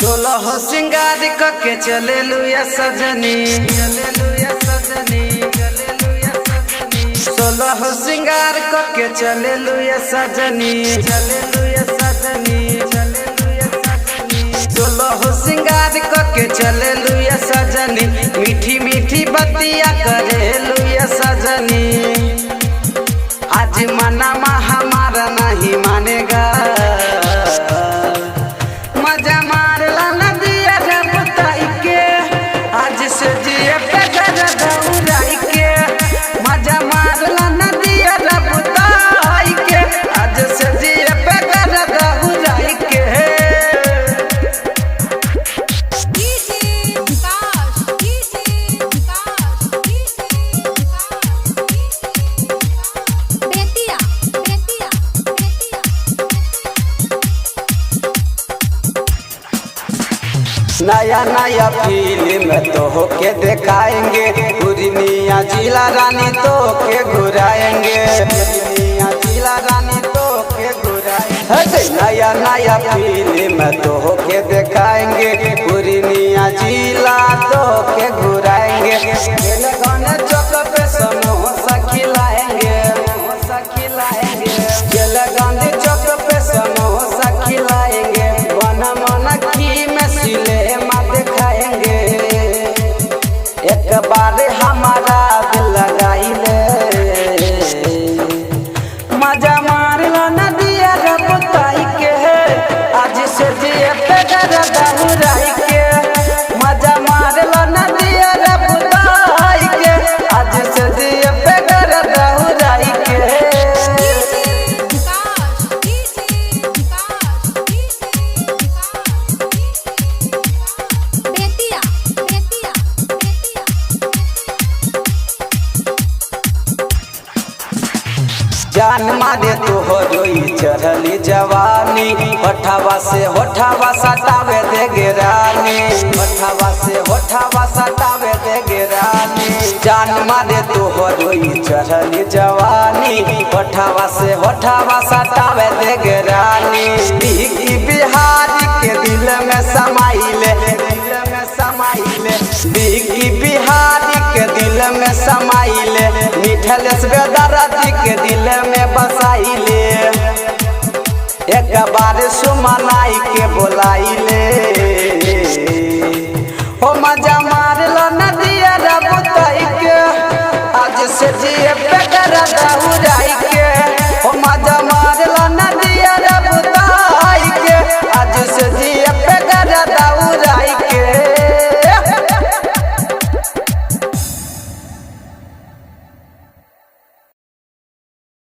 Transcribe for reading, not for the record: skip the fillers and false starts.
सोलह सिंगार के चले लुया सजनी, सोलह सिंगार के चले लुया सजनी, सोलह सिंगार के चले लुया सजनी, मीठी मीठी बतिया करे लुया सजनी। आज मनामा हमारा नहीं मानेगा, मजा मारला नदिया रे बुताई के, आज से जिए पे घर दौड़ाई के। मजा मारला नदिया रे बुताई के, आज से जिए पे घर दौड़ाई के। नया नया फिल्म तो होके दिखाएंगे, पूर्णिया जिला रानी तो के घुराएंगे, पूर्णिया जिला रानी तो के घुराएंगे। नया नया फिल्म तो होके दिखाएंगे, पूर्णिया जिला तो के घुराएंगे। गाने चौक पे समोसा खिलाएंगे, समोसा खिलाएंगे। गांधी चौक पे समोसा खिलाएंगे, बना मना की में सिले दिखाएंगे। एक बार हमारा दिल लगाई ले, मजा मार लो नदिया रे बुताई के, आज से जिए पे घर दौड़ाई के। मजा मार लो नदिया रे बुताई के, आज से जिए पे घर दौड़ाई के। जान मारे तो हो जोई चढ़ली जवानी, होठावा से होठावा सटावे दे गिरानी, होठावा से होठावा सटावे दे गिरानी। जान मारे तो हो जोई चढ़ली जवानी, होठावा से होठावा सटावे दे गिरानी। बिहारी के दिल में समाइले, दिल में समाइले, बिहारी के दिल में समाइले, मिठलेश बेदर्दी के दिल में बसाइले। एक बार सुमनाई के बोलाइले, हो मजा मार लो नदिया रे बुताई के, आज से जिए पे घर दौड़ाई के।